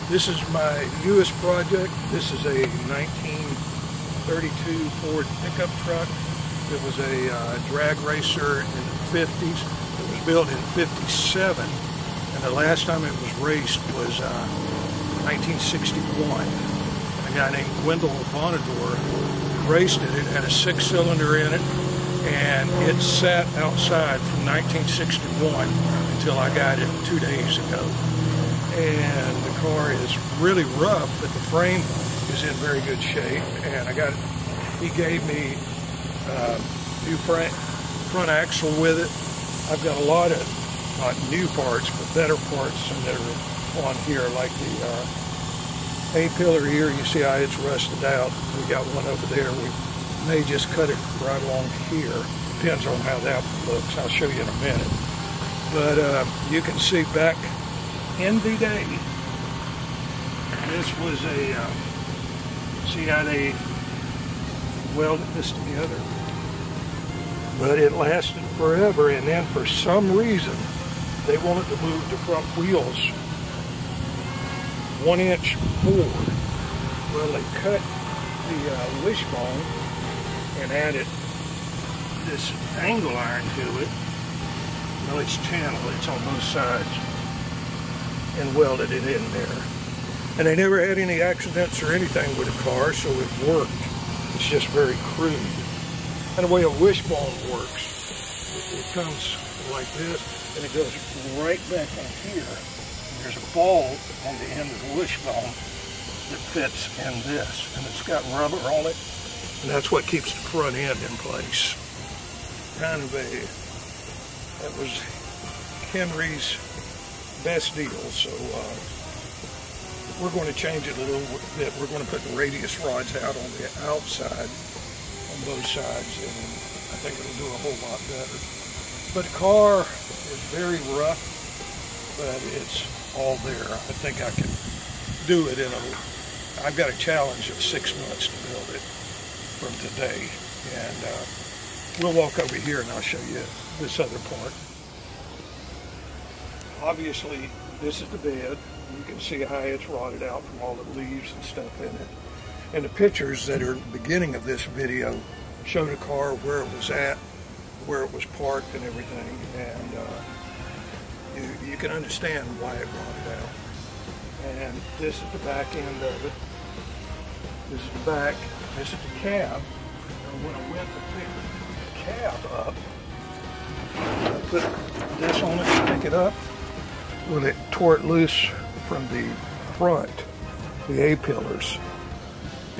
This is my newest project. This is a 1932 Ford pickup truck. It was a drag racer in the 50s. It was built in 57, and the last time it was raced was 1961. A guy named Wendell Bonador raced it. It had a 6-cylinder in it, and it sat outside from 1961 until I got it 2 days ago. And the car is really rough, but the frame is in very good shape. And he gave me new front axle with it. I've got a lot of, not new parts, but better parts that are on here, like the A-pillar here. You see how it's rusted out. We got one over there. We may just cut it right along here. Depends on how that looks. I'll show you in a minute. But you can see back in the day, this was a, see how they welded this together? But it lasted forever, and then for some reason, they wanted to move the front wheels 1 inch forward. Well, they cut the wishbone and added this angle iron to it. Well, it's channel, it's on both sides, and welded it in there. And they never had any accidents or anything with the car, so it worked. It's just very crude. And the way a wishbone works, it comes like this, and it goes right back in here. And there's a ball on the end of the wishbone that fits in this, and it's got rubber on it, and that's what keeps the front end in place. Kind of that was Henry's best deal, so we're going to change it a little bit. We're going to put the radius rods out on the outside, on both sides, and I think it'll do a whole lot better. But the car is very rough, but it's all there. I think I can do it I've got a challenge of 6 months to build it from today, and we'll walk over here and I'll show you this other part. Obviously, this is the bed. You can see how it's rotted out from all the leaves and stuff in it. And the pictures that are at the beginning of this video show the car where it was at, where it was parked and everything. And you can understand why it rotted out. And this is the back end of it. This is the back. This is the cab. And when I went to pick the cab up, I put this on it to pick it up. Well, it tore it loose from the front, the A-pillars.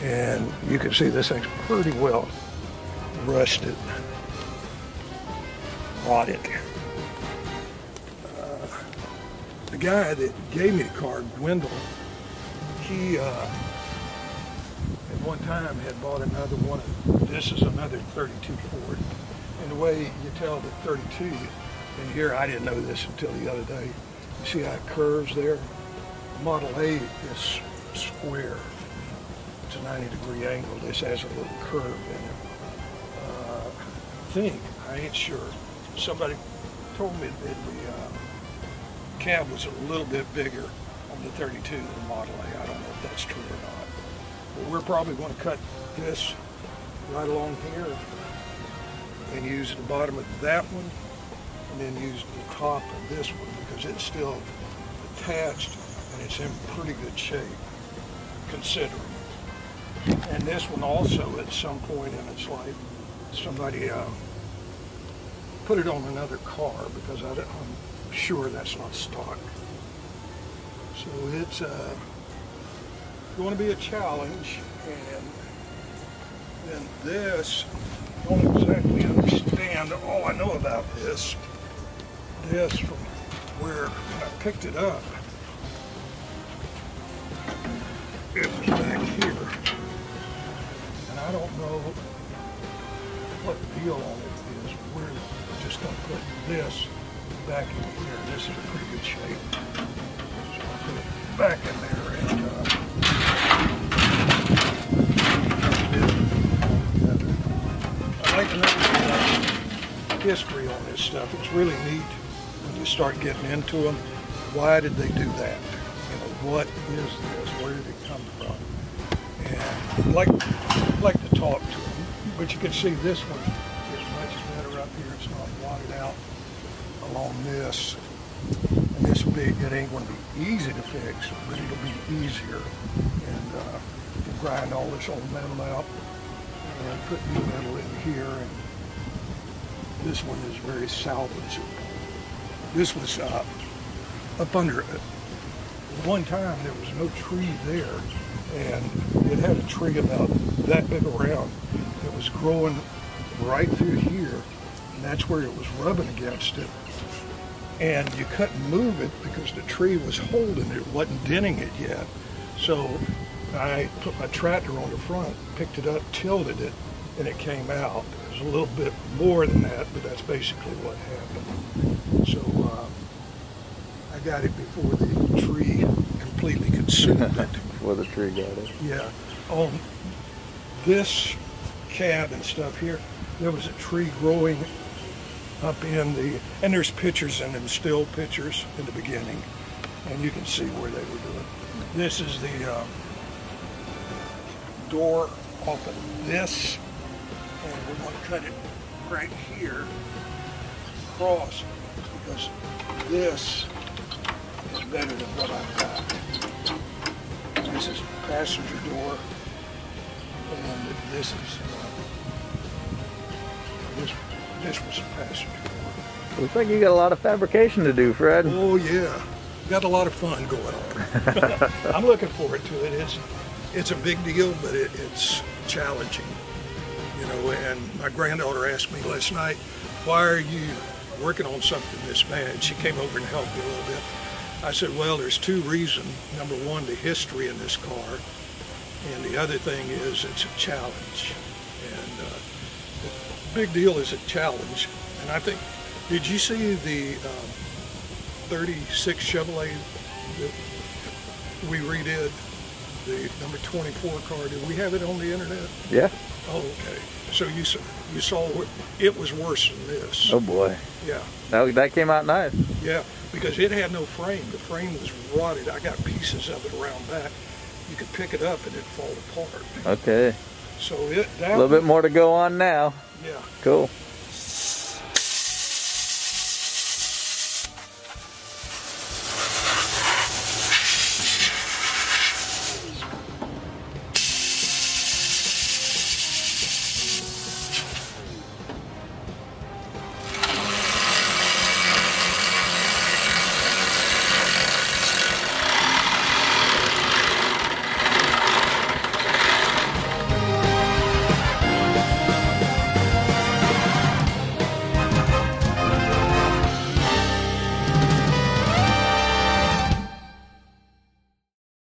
And you can see this thing's pretty well rusted, rotted. The guy that gave me the car, Wendell, he at one time had bought another one. This is another 32 Ford. And the way you tell the 32, and here I didn't know this until the other day, you see how it curves there? Model A is square. It's a 90-degree angle. This has a little curve in it. I ain't sure. Somebody told me that the cab was a little bit bigger on the 32 than the Model A. I don't know if that's true or not. But we're probably going to cut this right along here and use the bottom of that one, and then use the top of this one because it's still attached and it's in pretty good shape, considering. And this one also, at some point in its life, somebody put it on another car because I'm sure that's not stock. So it's going to be a challenge, and then this, I don't exactly understand all I know about this. This from where when I picked it up, it was back here. And I don't know what the deal on it is. We're just going to put this back in here. This is in pretty good shape. Just going to put it back in there. And I like to know the history on this stuff. It's really neat when you start getting into them. Why did they do that? you know, what is this? Where did it come from? And I'd like to talk to them, but you can see this one is much better up here. It's not wadded out along this. And this will be, it ain't going to be easy to fix, but it'll be easier. And you can grind all this old metal out and put new metal in here. And this one is very salvageable. This was up under it. One time there was no tree there, and it had a tree about that big around. It was growing right through here, and that's where it was rubbing against it. And you couldn't move it because the tree was holding it, wasn't denting it yet. So I put my tractor on the front, picked it up, tilted it, and it came out. It was a little bit more than that, but that's basically what happened. So I got it before the tree completely consumed it. Before the tree got it. Yeah. On this cab and stuff here, there was a tree growing up in the, and there's pictures in them, still pictures in the beginning, and you can see where they were doing. This is the door off of this, and we're going to cut it right here across, because this is better than what I've got. This is passenger door, and this is this was a passenger door. Looks like you got a lot of fabrication to do, Fred. Oh yeah, got a lot of fun going on. I'm looking forward to it. It's a big deal, but it's challenging, you know. And my granddaughter asked me last night, "Why are you working on something this bad?" She came over and helped me a little bit. I said, well, there's two reasons. Number one, the history in this car, and the other thing is it's a challenge. And the big deal is a challenge. And I think, did you see the 36 Chevrolet that we redid, the number 24 car? Did we have it on the internet? Yeah. Oh, okay. So you saw it was worse than this. Oh boy. Yeah. That came out nice. Yeah, because it had no frame. The frame was rotted. I got pieces of it around back. You could pick it up and it'd fall apart. Okay. So a little bit more to go on now. Yeah. Cool.